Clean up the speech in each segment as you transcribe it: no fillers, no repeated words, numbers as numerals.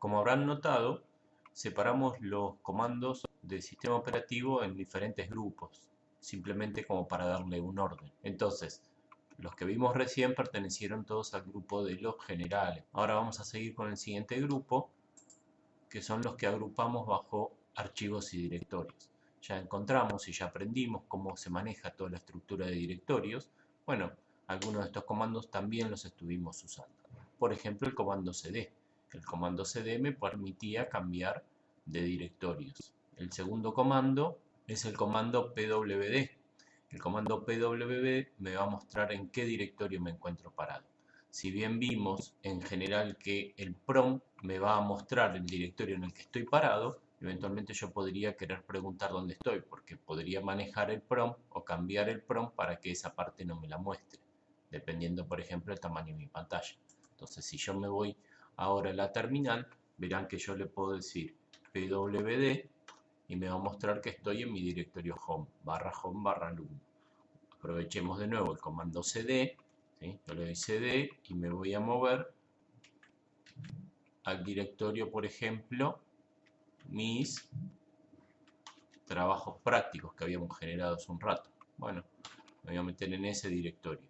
Como habrán notado, separamos los comandos del sistema operativo en diferentes grupos, simplemente como para darle un orden. Entonces, los que vimos recién pertenecieron todos al grupo de los generales. Ahora vamos a seguir con el siguiente grupo, que son los que agrupamos bajo archivos y directorios. Ya encontramos y ya aprendimos cómo se maneja toda la estructura de directorios. Bueno, algunos de estos comandos también los estuvimos usando. Por ejemplo, el comando cd. El comando cd me permitía cambiar de directorios. El segundo comando es el comando pwd. El comando pwd me va a mostrar en qué directorio me encuentro parado. Si bien vimos en general que el prompt me va a mostrar el directorio en el que estoy parado, eventualmente yo podría querer preguntar dónde estoy, porque podría manejar el prompt o cambiar el prompt para que esa parte no me la muestre, dependiendo, por ejemplo, el tamaño de mi pantalla. Entonces, si yo me voy ahora a la terminal, verán que yo le puedo decir pwd y me va a mostrar que estoy en mi directorio home barra alumno. Aprovechemos de nuevo el comando cd. ¿Sí? Yo le doy cd y me voy a mover al directorio, por ejemplo, mis trabajos prácticos que habíamos generado hace un rato. Bueno, me voy a meter en ese directorio.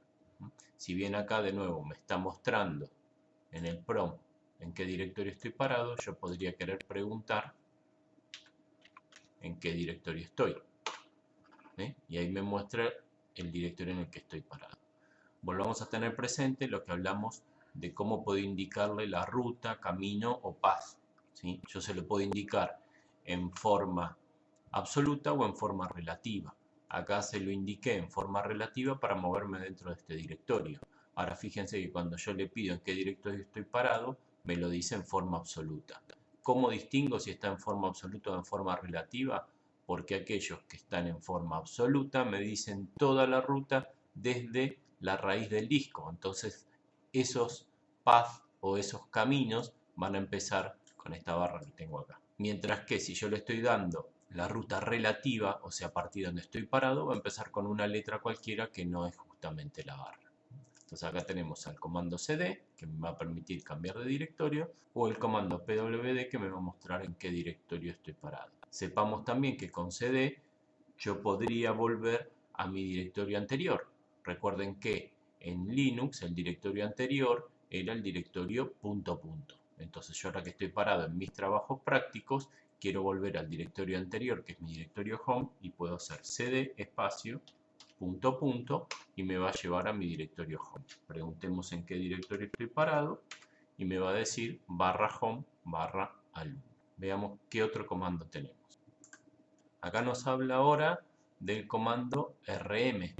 Si bien acá de nuevo me está mostrando en el prompt en qué directorio estoy parado, yo podría querer preguntar en qué directorio estoy. Y ahí me muestra el directorio en el que estoy parado. Volvamos a tener presente lo que hablamos de cómo puedo indicarle la ruta, camino o path. ¿Sí? Yo se lo puedo indicar en forma absoluta o en forma relativa. Acá se lo indiqué en forma relativa para moverme dentro de este directorio. Ahora fíjense que cuando yo le pido en qué directorio estoy parado, me lo dice en forma absoluta. ¿Cómo distingo si está en forma absoluta o en forma relativa? Porque aquellos que están en forma absoluta me dicen toda la ruta desde la raíz del disco. Entonces, esos paths o esos caminos van a empezar con esta barra que tengo acá. Mientras que si yo le estoy dando la ruta relativa, o sea, a partir de donde estoy parado, va a empezar con una letra cualquiera que no es justamente la barra. Entonces acá tenemos al comando cd, que me va a permitir cambiar de directorio, o el comando pwd, que me va a mostrar en qué directorio estoy parado. Sepamos también que con cd yo podría volver a mi directorio anterior. Recuerden que en Linux el directorio anterior era el directorio ... Entonces yo ahora que estoy parado en mis trabajos prácticos, quiero volver al directorio anterior, que es mi directorio home, y puedo hacer cd espacio ... y me va a llevar a mi directorio home. Preguntemos en qué directorio estoy parado y me va a decir /home /alumno. Veamos qué otro comando tenemos. Acá nos habla ahora del comando rm.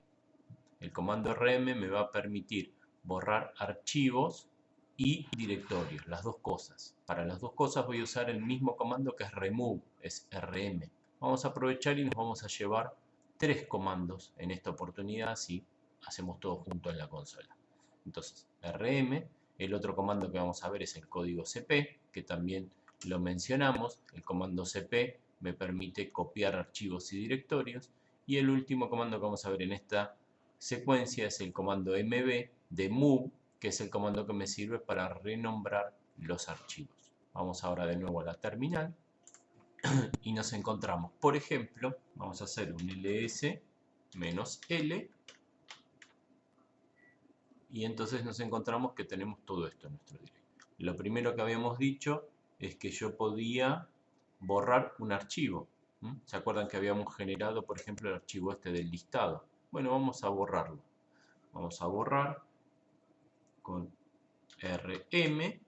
El comando rm me va a permitir borrar archivos y directorios, las dos cosas. Para las dos cosas voy a usar el mismo comando que es remove, es rm. Vamos a aprovechar y nos vamos a llevar 3 comandos en esta oportunidad, así hacemos todo junto en la consola. Entonces, rm, el otro comando que vamos a ver es el código cp, que también lo mencionamos. El comando cp me permite copiar archivos y directorios. Y el último comando que vamos a ver en esta secuencia es el comando mv de move, que es el comando que me sirve para renombrar los archivos. Vamos ahora de nuevo a la terminal y nos encontramos, por ejemplo, vamos a hacer un ls-l y entonces nos encontramos que tenemos todo esto en nuestro directorio. Lo primero que habíamos dicho es que yo podía borrar un archivo. ¿Se acuerdan que habíamos generado, por ejemplo, el archivo este del listado? Bueno, vamos a borrarlo. Vamos a borrar con rm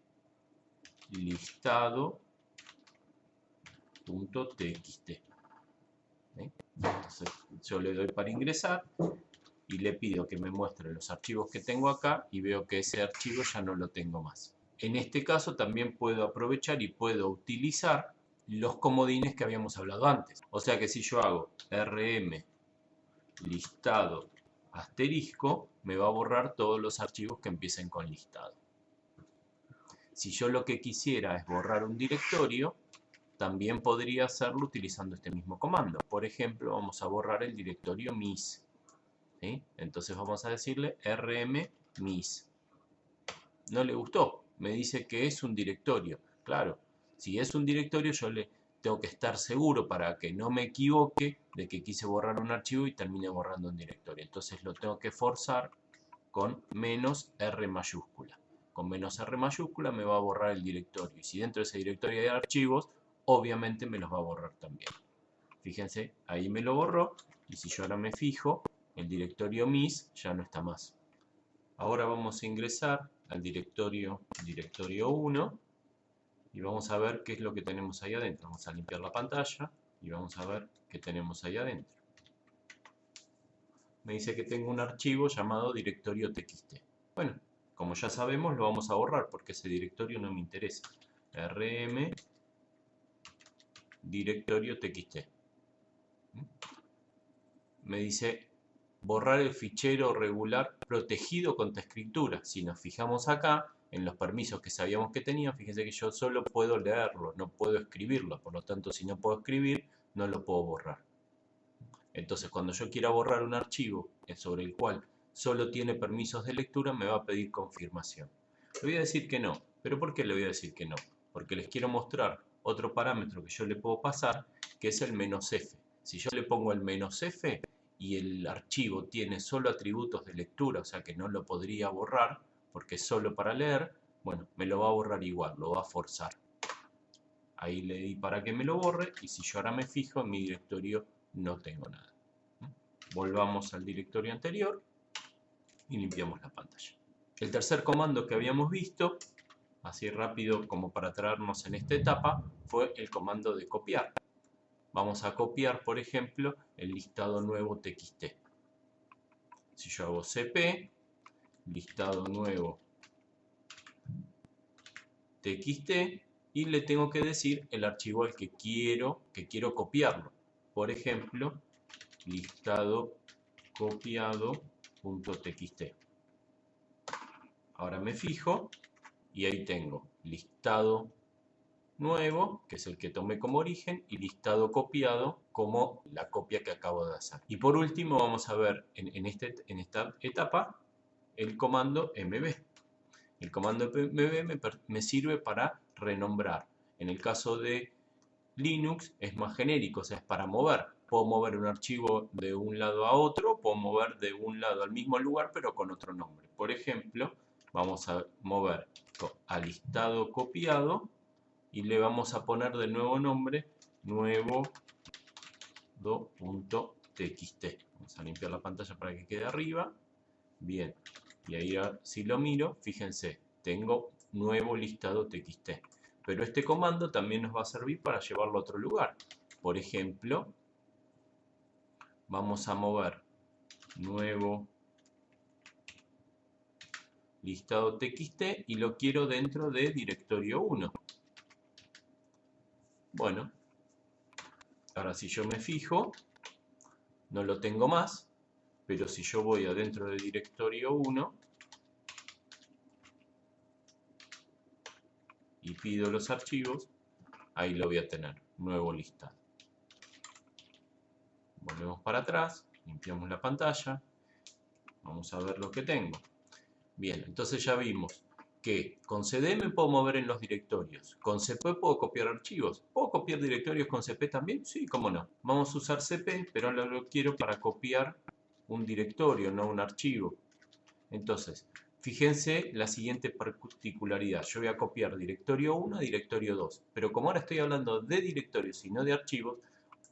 listado.txt. Entonces yo le doy para ingresar y le pido que me muestre los archivos que tengo acá y veo que ese archivo ya no lo tengo más. En este caso también puedo aprovechar y puedo utilizar los comodines que habíamos hablado antes. O sea que si yo hago rm listado asterisco, me va a borrar todos los archivos que empiecen con listado. Si yo lo que quisiera es borrar un directorio, también podría hacerlo utilizando este mismo comando. Por ejemplo, vamos a borrar el directorio mis. ¿Sí? Entonces vamos a decirle rm mis. No le gustó, me dice que es un directorio. Claro, Si es un directorio, yo le tengo que estar seguro para que no me equivoque de que quise borrar un archivo y termine borrando un directorio. Entonces lo tengo que forzar con "-r" mayúscula. Con "-r" mayúscula me va a borrar el directorio. Y si dentro de ese directorio hay archivos, obviamente me los va a borrar también. Fíjense, ahí me lo borró. Y si yo ahora me fijo, el directorio mis ya no está más. Ahora vamos a ingresar al directorio 1 y vamos a ver qué es lo que tenemos ahí adentro. Vamos a limpiar la pantalla y vamos a ver qué tenemos ahí adentro. Me dice que tengo un archivo llamado directorio txt. Bueno, como ya sabemos, lo vamos a borrar porque ese directorio no me interesa. rm directorio txt. Me dice borrar el fichero regular protegido contra escritura. Si nos fijamos acá, en los permisos que sabíamos que tenía, fíjense que yo solo puedo leerlo, no puedo escribirlo. Por lo tanto, si no puedo escribir, no lo puedo borrar. Entonces, cuando yo quiera borrar un archivo sobre el cual solo tiene permisos de lectura, me va a pedir confirmación. Le voy a decir que no. ¿Pero por qué le voy a decir que no? Porque les quiero mostrar otro parámetro que yo le puedo pasar, que es el "-f". Si yo le pongo el "-f", y el archivo tiene solo atributos de lectura, o sea que no lo podría borrar, porque es solo para leer, bueno, me lo va a borrar igual, lo va a forzar. Ahí le di para que me lo borre, y si yo ahora me fijo, en mi directorio no tengo nada. Volvamos al directorio anterior y limpiamos la pantalla. El tercer comando que habíamos visto, así rápido como para traernos en esta etapa, fue el comando de copiar. Vamos a copiar, por ejemplo, el listado nuevo txt. Si yo hago cp, listado nuevo txt, y le tengo que decir el archivo al que quiero copiarlo. Por ejemplo, listado copiado.txt. Ahora me fijo y ahí tengo listado nuevo, que es el que tomé como origen, y listado copiado como la copia que acabo de hacer. Y por último vamos a ver en esta etapa el comando mb. El comando mb me sirve para renombrar. En el caso de Linux es más genérico, o sea, es para mover. Puedo mover un archivo de un lado a otro, puedo mover de un lado al mismo lugar, pero con otro nombre. Por ejemplo, vamos a mover a listado copiado y le vamos a poner de nuevo nombre nuevo.txt. Vamos a limpiar la pantalla para que quede arriba. Bien, y ahí si lo miro, fíjense, tengo nuevo listado txt. Pero este comando también nos va a servir para llevarlo a otro lugar. Por ejemplo, vamos a mover nuevo listado txt y lo quiero dentro de directorio 1. Bueno, ahora si yo me fijo, no lo tengo más, pero si yo voy adentro de directorio 1 y pido los archivos, ahí lo voy a tener, nuevo listado. Volvemos para atrás, limpiamos la pantalla, vamos a ver lo que tengo. Bien, entonces ya vimos que con cd me puedo mover en los directorios, con cp puedo copiar archivos. ¿Puedo copiar directorios con cp también? Sí, cómo no. Vamos a usar cp, pero ahora lo quiero para copiar un directorio, no un archivo. Entonces, fíjense la siguiente particularidad. Yo voy a copiar directorio 1 a directorio 2, pero como ahora estoy hablando de directorios y no de archivos,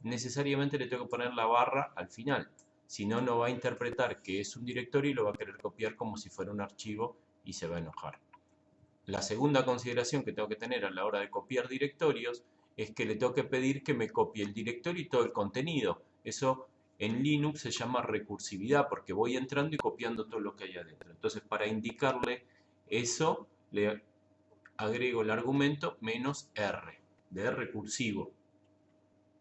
necesariamente le tengo que poner la barra al final. Si no, no va a interpretar que es un directorio y lo va a querer copiar como si fuera un archivo y se va a enojar. La segunda consideración que tengo que tener a la hora de copiar directorios es que le tengo que pedir que me copie el directorio y todo el contenido. Eso en Linux se llama recursividad porque voy entrando y copiando todo lo que hay adentro. Entonces, para indicarle eso, le agrego el argumento "-r", de recursivo.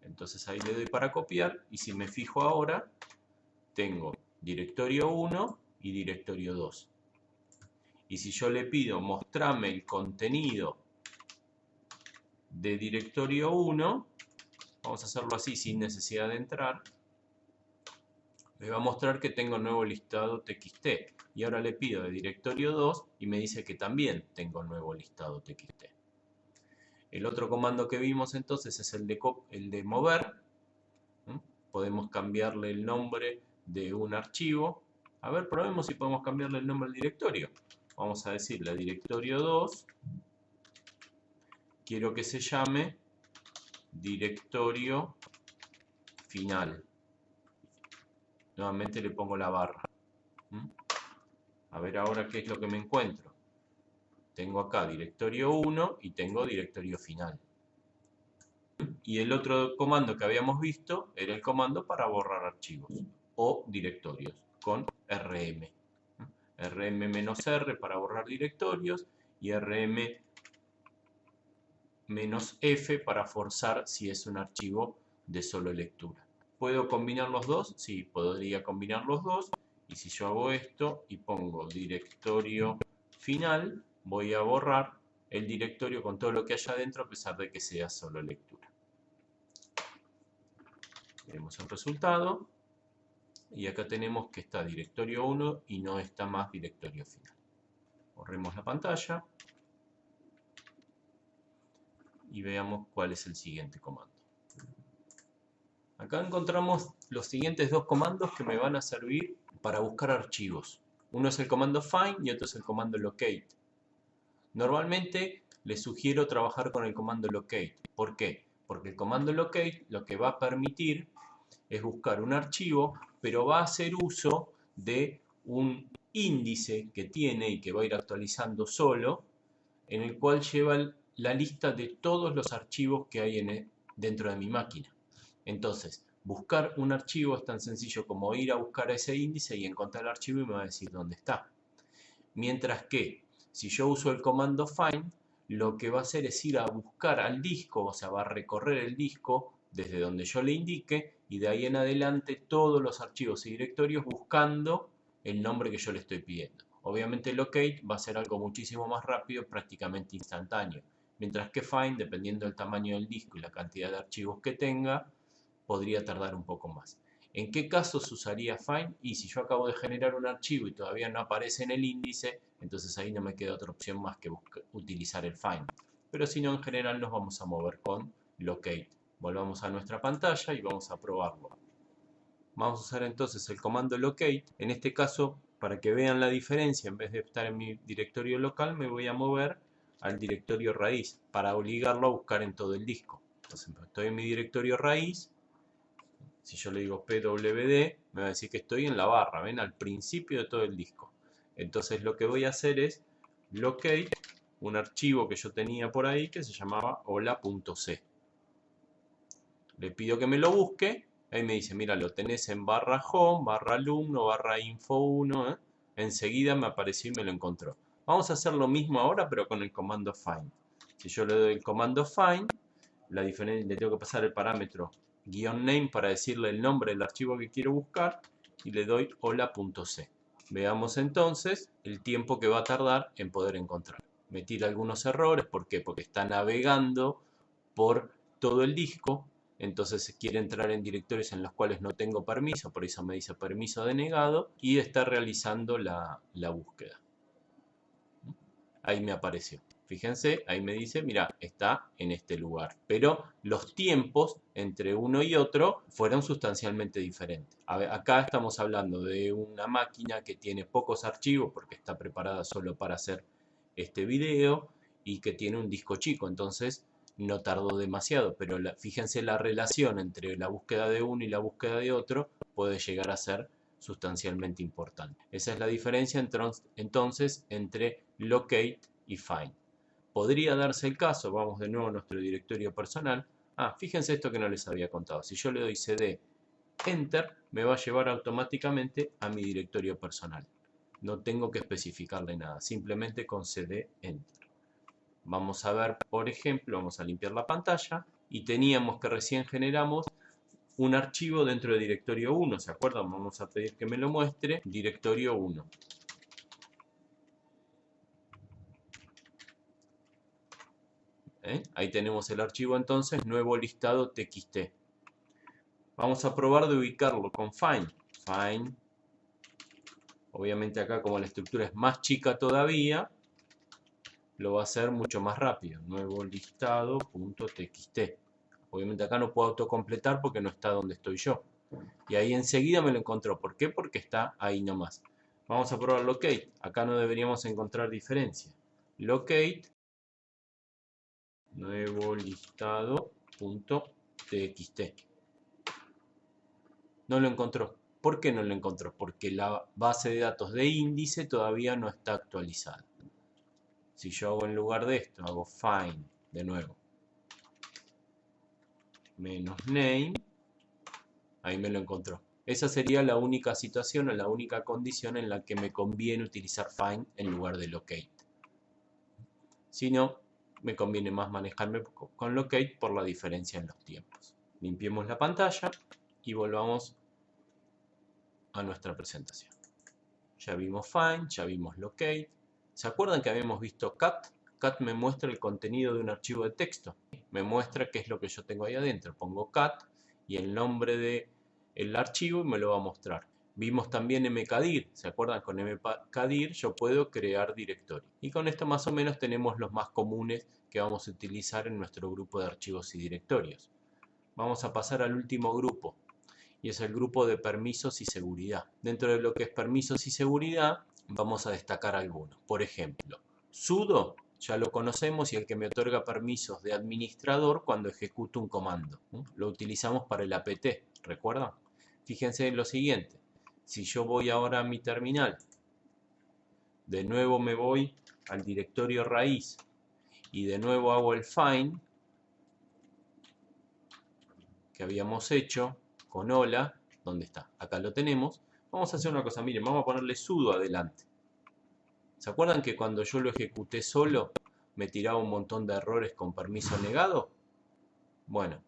Entonces ahí le doy para copiar y si me fijo ahora, tengo directorio 1 y directorio 2. Y si yo le pido mostrarme el contenido de directorio 1, vamos a hacerlo así sin necesidad de entrar, me va a mostrar que tengo nuevo listado txt. Y ahora le pido de directorio 2 y me dice que también tengo nuevo listado txt. El otro comando que vimos entonces es el de mover. Podemos cambiarle el nombre de un archivo. A ver, probemos si podemos cambiarle el nombre al directorio. Vamos a decirle directorio 2. Quiero que se llame directorio final. Nuevamente le pongo la barra. A ver ahora qué es lo que me encuentro. Tengo acá directorio 1 y tengo directorio final. Y el otro comando que habíamos visto era el comando para borrar archivos o directorios con rm. rm-r para borrar directorios y rm-f para forzar si es un archivo de solo lectura. ¿Puedo combinar los dos? Sí, podría combinar los dos. Y si yo hago esto y pongo directorio final, voy a borrar el directorio con todo lo que haya adentro a pesar de que sea solo lectura. Tenemos el resultado y acá tenemos que está directorio 1 y no está más directorio final. Borremos la pantalla y veamos cuál es el siguiente comando. Acá encontramos los siguientes dos comandos que me van a servir para buscar archivos. Uno es el comando find y otro es el comando locate. Normalmente les sugiero trabajar con el comando locate. ¿Por qué? Porque el comando locate lo que va a permitir es buscar un archivo, pero va a hacer uso de un índice que tiene y que va a ir actualizando solo, en el cual lleva la lista de todos los archivos que hay dentro de mi máquina. Entonces, buscar un archivo es tan sencillo como ir a buscar ese índice y encontrar el archivo y me va a decir dónde está. Mientras que, si yo uso el comando find, lo que va a hacer es ir a buscar al disco, o sea, va a recorrer el disco desde donde yo le indique y de ahí en adelante todos los archivos y directorios buscando el nombre que yo le estoy pidiendo. Obviamente locate va a ser algo muchísimo más rápido, prácticamente instantáneo. Mientras que find, dependiendo del tamaño del disco y la cantidad de archivos que tenga, podría tardar un poco más. ¿En qué casos usaría find? Y si yo acabo de generar un archivo y todavía no aparece en el índice, entonces ahí no me queda otra opción más que utilizar el find. Pero si no, en general nos vamos a mover con locate. Volvamos a nuestra pantalla y vamos a probarlo. Vamos a usar entonces el comando locate. En este caso, para que vean la diferencia, en vez de estar en mi directorio local, me voy a mover al directorio raíz para obligarlo a buscar en todo el disco. Entonces estoy en mi directorio raíz. Si yo le digo pwd, me va a decir que estoy en la barra, ¿ven? Al principio de todo el disco. Entonces lo que voy a hacer es locate un archivo que yo tenía por ahí que se llamaba hola.c. Le pido que me lo busque. Ahí me dice, mira, lo tenés en barra home, barra alumno, barra info 1. Enseguida me apareció y me lo encontró. Vamos a hacer lo mismo ahora, pero con el comando find. Si yo le doy el comando find, la diferencia, le tengo que pasar el parámetro -name para decirle el nombre del archivo que quiero buscar y le doy hola.c. Veamos entonces el tiempo que va a tardar en poder encontrar. Me tira algunos errores, ¿por qué? Porque está navegando por todo el disco, entonces quiere entrar en directorios en los cuales no tengo permiso, por eso me dice permiso denegado y está realizando la búsqueda. Ahí me apareció. Fíjense, ahí me dice, mira, está en este lugar. Pero los tiempos entre uno y otro fueron sustancialmente diferentes. Acá estamos hablando de una máquina que tiene pocos archivos porque está preparada solo para hacer este video y que tiene un disco chico, entonces no tardó demasiado. Pero fíjense la relación entre la búsqueda de uno y la búsqueda de otro puede llegar a ser sustancialmente importante. Esa es la diferencia entonces entre locate y find. Podría darse el caso, vamos de nuevo a nuestro directorio personal. Fíjense esto que no les había contado. Si yo le doy cd enter, me va a llevar automáticamente a mi directorio personal. No tengo que especificarle nada, simplemente con cd enter. Vamos a ver, por ejemplo, vamos a limpiar la pantalla y teníamos que recién generamos un archivo dentro de directorio 1, ¿se acuerdan? Vamos a pedir que me lo muestre, directorio 1. Ahí tenemos el archivo entonces, nuevo listado txt. Vamos a probar de ubicarlo con find. Find, obviamente acá como la estructura es más chica todavía, lo va a hacer mucho más rápido. Nuevo listado.txt. Obviamente acá no puedo autocompletar porque no está donde estoy yo. Y ahí enseguida me lo encontró. ¿Por qué? Porque está ahí nomás. Vamos a probar locate. Acá no deberíamos encontrar diferencia. Locate, nuevo listado.txt. No lo encontró. ¿Por qué no lo encontró? Porque la base de datos de índice todavía no está actualizada. Si yo hago en lugar de esto, hago find de nuevo, menos name, ahí me lo encontró. Esa sería la única situación o la única condición en la que me conviene utilizar find en lugar de locate. Si no, me conviene más manejarme con locate por la diferencia en los tiempos. Limpiemos la pantalla y volvamos a nuestra presentación. Ya vimos find, ya vimos locate. ¿Se acuerdan que habíamos visto cat? Cat me muestra el contenido de un archivo de texto. Me muestra qué es lo que yo tengo ahí adentro. Pongo cat y el nombre del archivo y me lo va a mostrar. Vimos también mkdir. ¿Se acuerdan? Con mkdir yo puedo crear directorio. Y con esto más o menos tenemos los más comunes que vamos a utilizar en nuestro grupo de archivos y directorios. Vamos a pasar al último grupo. Y es el grupo de permisos y seguridad. Dentro de lo que es permisos y seguridad, vamos a destacar algunos. Por ejemplo, sudo, ya lo conocemos, y el que me otorga permisos de administrador cuando ejecuto un comando. Lo utilizamos para el apt, ¿recuerdan? Fíjense en lo siguiente. Si yo voy ahora a mi terminal, de nuevo me voy al directorio raíz y de nuevo hago el find que habíamos hecho con hola, ¿dónde está? Acá lo tenemos. Vamos a hacer una cosa, miren, vamos a ponerle sudo adelante. ¿Se acuerdan que cuando yo lo ejecuté solo me tiraba un montón de errores con permiso negado? Bueno,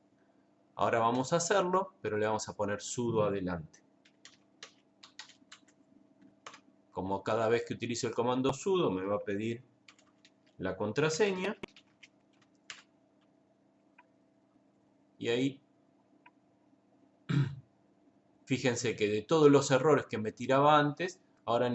ahora vamos a hacerlo, pero le vamos a poner sudo adelante. Como cada vez que utilizo el comando sudo me va a pedir la contraseña. Y ahí, fíjense que de todos los errores que me tiraba antes, ahora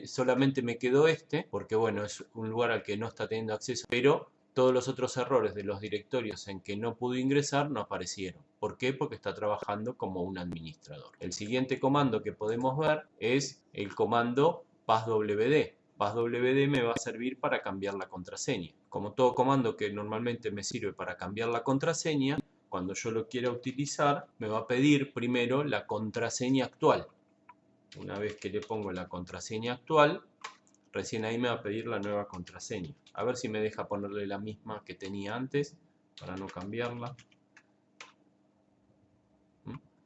solamente me quedó este, porque bueno, es un lugar al que no está teniendo acceso, pero todos los otros errores de los directorios en que no pudo ingresar no aparecieron. ¿Por qué? Porque está trabajando como un administrador. El siguiente comando que podemos ver es el comando passwd. Passwd me va a servir para cambiar la contraseña. Como todo comando que normalmente me sirve para cambiar la contraseña, cuando yo lo quiera utilizar, me va a pedir primero la contraseña actual. Una vez que le pongo la contraseña actual, recién ahí me va a pedir la nueva contraseña. A ver si me deja ponerle la misma que tenía antes, para no cambiarla.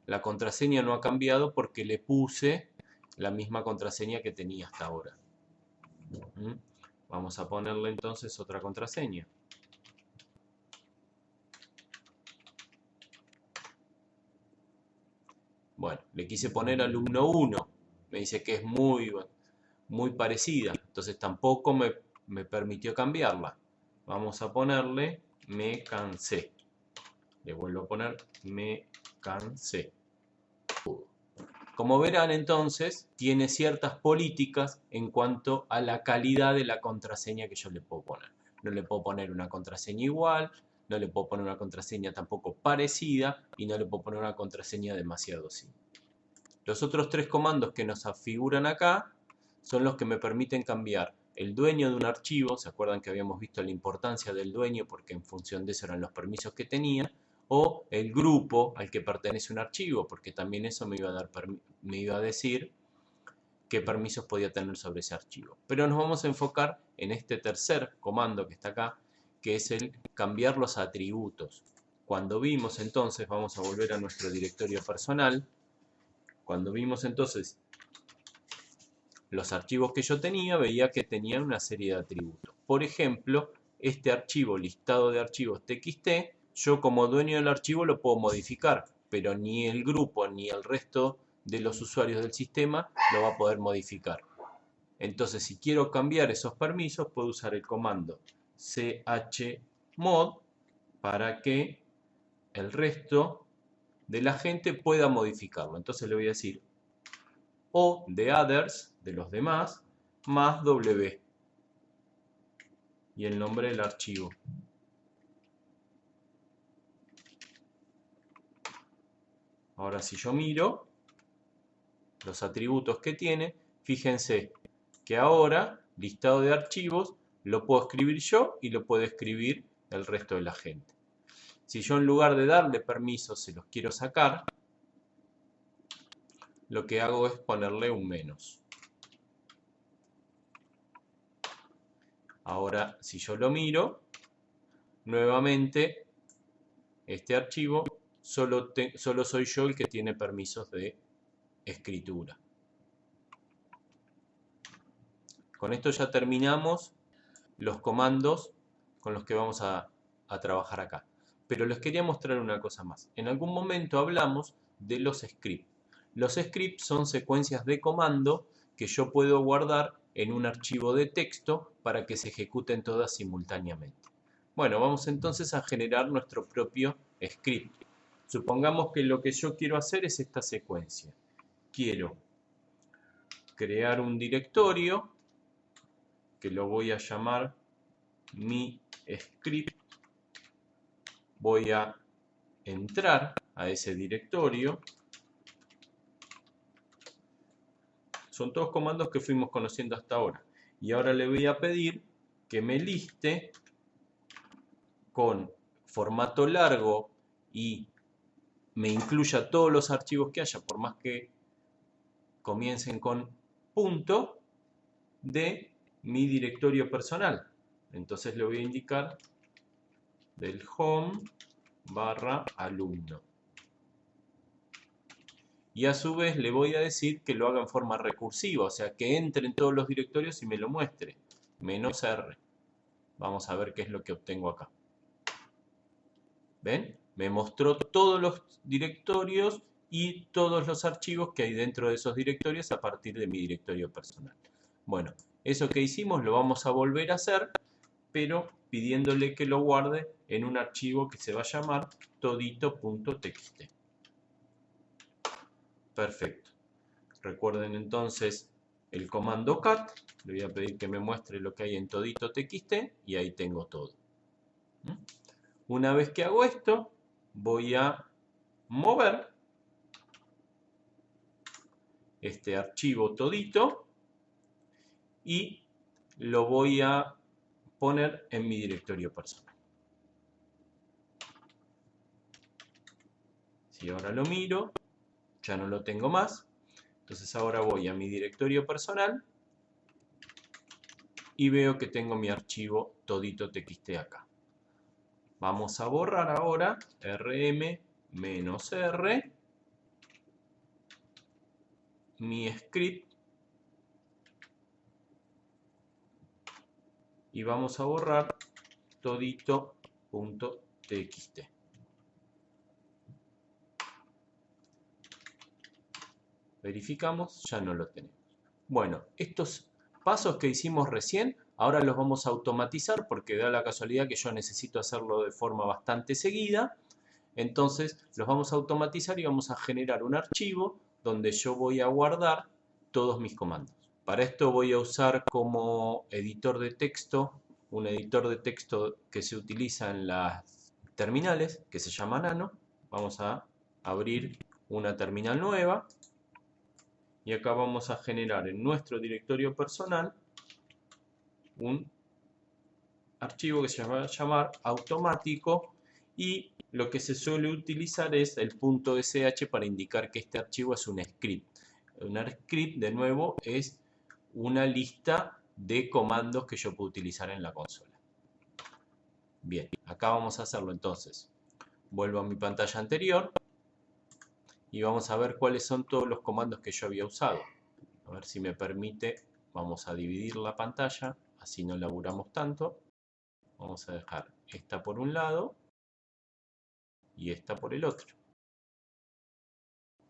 La contraseña no ha cambiado porque le puse la misma contraseña que tenía hasta ahora. Vamos a ponerle entonces otra contraseña. Bueno, le quise poner alumno 1. Me dice que es muy parecida. Entonces tampoco me permitió cambiarla. Vamos a ponerle me cansé. Le vuelvo a poner me cansé. Como verán entonces, tiene ciertas políticas en cuanto a la calidad de la contraseña que yo le puedo poner. No le puedo poner una contraseña igual, no le puedo poner una contraseña tampoco parecida y no le puedo poner una contraseña demasiado simple. Los otros tres comandos que nos figuran acá son los que me permiten cambiar el dueño de un archivo. ¿Se acuerdan que habíamos visto la importancia del dueño porque en función de eso eran los permisos que tenía? O el grupo al que pertenece un archivo, porque también eso me iba a decir qué permisos podía tener sobre ese archivo. Pero nos vamos a enfocar en este tercer comando que está acá, que es el cambiar los atributos. Cuando vimos entonces, vamos a volver a nuestro directorio personal, cuando vimos entonces los archivos que yo tenía, veía que tenían una serie de atributos. Por ejemplo, este archivo, listado de archivos txt, yo como dueño del archivo lo puedo modificar, pero ni el grupo ni el resto de los usuarios del sistema lo va a poder modificar. Entonces, si quiero cambiar esos permisos, puedo usar el comando chmod para que el resto de la gente pueda modificarlo. Entonces le voy a decir o de others, de los demás, más w. y el nombre del archivo. Ahora si yo miro los atributos que tiene, fíjense que ahora listado de archivos lo puedo escribir yo y lo puede escribir el resto de la gente. Si yo en lugar de darle permisos se los quiero sacar, lo que hago es ponerle un menos. Ahora si yo lo miro, nuevamente este archivo solo soy yo el que tiene permisos de escritura. Con esto ya terminamos los comandos con los que vamos a trabajar acá. Pero les quería mostrar una cosa más. En algún momento hablamos de los scripts. Los scripts son secuencias de comando que yo puedo guardar en un archivo de texto para que se ejecuten todas simultáneamente. Bueno, vamos entonces a generar nuestro propio script. Supongamos que lo que yo quiero hacer es esta secuencia. Quiero crear un directorio que lo voy a llamar mi script. Voy a entrar a ese directorio. Son todos comandos que fuimos conociendo hasta ahora. Y ahora le voy a pedir que me liste con formato largo y me incluya todos los archivos que haya, por más que comiencen con punto, de mi directorio personal. Entonces le voy a indicar del home /alumno. Y a su vez le voy a decir que lo haga en forma recursiva, o sea, que entre en todos los directorios y me lo muestre. -R. Vamos a ver qué es lo que obtengo acá. ¿Ven? Me mostró todos los directorios y todos los archivos que hay dentro de esos directorios a partir de mi directorio personal. Bueno, eso que hicimos lo vamos a volver a hacer, pero pidiéndole que lo guarde en un archivo que se va a llamar todito.txt. Perfecto. Recuerden entonces el comando cat. Le voy a pedir que me muestre lo que hay en todito.txt y ahí tengo todo. Una vez que hago esto, voy a mover este archivo todito y lo voy a poner en mi directorio personal. Si ahora lo miro, ya no lo tengo más. Entonces ahora voy a mi directorio personal y veo que tengo mi archivo todito.txt acá. Vamos a borrar ahora rm-r mi script y vamos a borrar todito.txt. Verificamos, ya no lo tenemos. Bueno, estos pasos que hicimos recién, ahora los vamos a automatizar porque da la casualidad que yo necesito hacerlo de forma bastante seguida. Entonces los vamos a automatizar y vamos a generar un archivo donde yo voy a guardar todos mis comandos. Para esto voy a usar como editor de texto un editor de texto que se utiliza en las terminales que se llama Nano. Vamos a abrir una terminal nueva y acá vamos a generar en nuestro directorio personal un archivo que se va a llamar automático y lo que se suele utilizar es el .sh para indicar que este archivo es un script. Un script, de nuevo, es una lista de comandos que yo puedo utilizar en la consola. Bien, acá vamos a hacerlo entonces. Vuelvo a mi pantalla anterior y vamos a ver cuáles son todos los comandos que yo había usado. A ver si me permite, vamos a dividir la pantalla, así no laburamos tanto. Vamos a dejar esta por un lado y esta por el otro.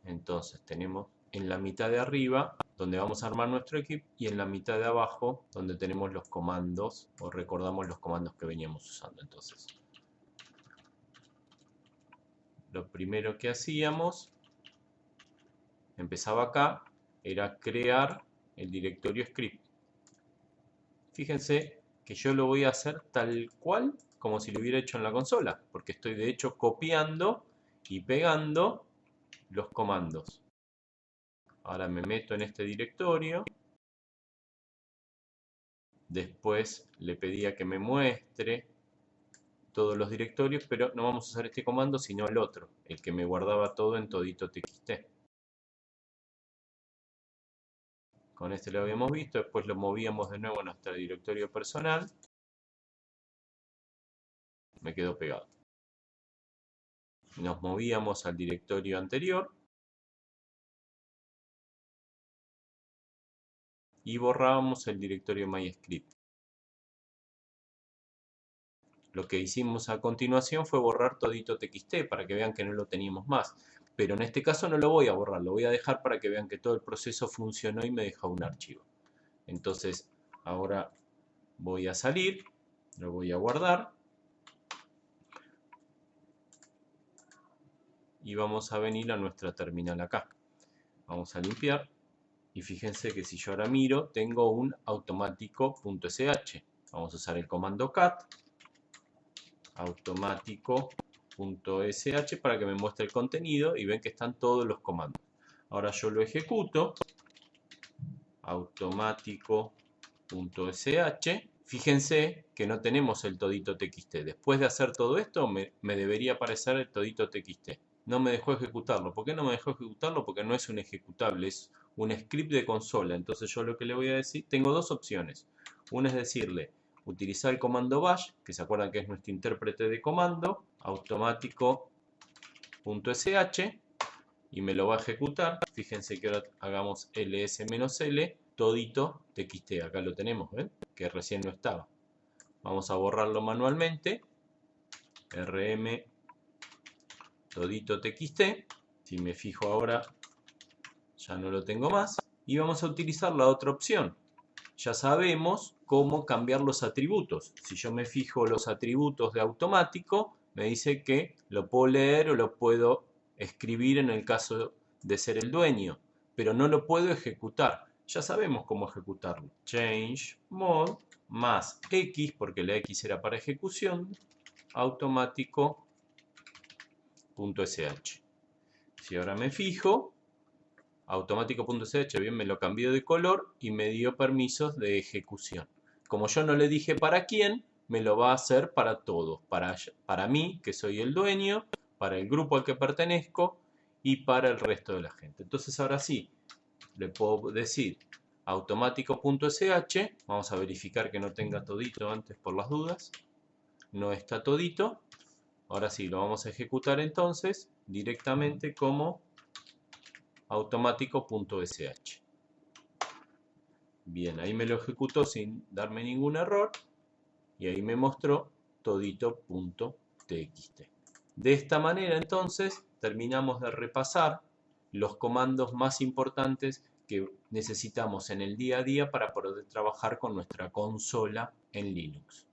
Entonces tenemos en la mitad de arriba donde vamos a armar nuestro equipo y en la mitad de abajo donde tenemos los comandos o recordamos los comandos que veníamos usando. Entonces, lo primero que hacíamos, empezaba acá, era crear el directorio script. Fíjense que yo lo voy a hacer tal cual como si lo hubiera hecho en la consola, porque estoy de hecho copiando y pegando los comandos. Ahora me meto en este directorio. Después le pedía que me muestre todos los directorios, pero no vamos a usar este comando, sino el otro, el que me guardaba todo en todito.txt. Con este lo habíamos visto, después lo movíamos de nuevo a nuestro directorio personal. Me quedó pegado. Nos movíamos al directorio anterior. Y borrábamos el directorio MyScript. Lo que hicimos a continuación fue borrar todito.txt para que vean que no lo teníamos más. Pero en este caso no lo voy a borrar, lo voy a dejar para que vean que todo el proceso funcionó y me deja un archivo. Entonces, ahora voy a salir, lo voy a guardar. Y vamos a venir a nuestra terminal acá. Vamos a limpiar. Y fíjense que si yo ahora miro, tengo un automático.sh. Vamos a usar el comando cat automático.sh para que me muestre el contenido y ven que están todos los comandos. Ahora yo lo ejecuto, automático.sh. Fíjense que no tenemos el todito.txt. Después de hacer todo esto me debería aparecer el todito.txt. No me dejó ejecutarlo. ¿Por qué no me dejó ejecutarlo? Porque no es un ejecutable, es un script de consola. Entonces yo lo que le voy a decir, tengo dos opciones. Una es decirle, utilizar el comando bash, que se acuerdan que es nuestro intérprete de comando, automático.sh, y me lo va a ejecutar. Fíjense que ahora hagamos ls-l, todito.txt. Acá lo tenemos, ¿ven? Que recién no estaba. Vamos a borrarlo manualmente. rm todito.txt. Si me fijo ahora, ya no lo tengo más. Y vamos a utilizar la otra opción. Ya sabemos cómo cambiar los atributos. Si yo me fijo los atributos de automático, me dice que lo puedo leer o lo puedo escribir en el caso de ser el dueño, pero no lo puedo ejecutar. Ya sabemos cómo ejecutarlo. Change mode más X, porque la X era para ejecución, automático.sh. Si ahora me fijo, automático.sh, bien, me lo cambió de color y me dio permisos de ejecución. Como yo no le dije para quién, me lo va a hacer para todos. Para mí, que soy el dueño, para el grupo al que pertenezco y para el resto de la gente. Entonces ahora sí, le puedo decir automático.sh. Vamos a verificar que no tenga todito antes por las dudas. No está todito. Ahora sí, lo vamos a ejecutar entonces directamente como automático.sh. Bien, ahí me lo ejecutó sin darme ningún error y ahí me mostró todito.txt. De esta manera entonces terminamos de repasar los comandos más importantes que necesitamos en el día a día para poder trabajar con nuestra consola en Linux.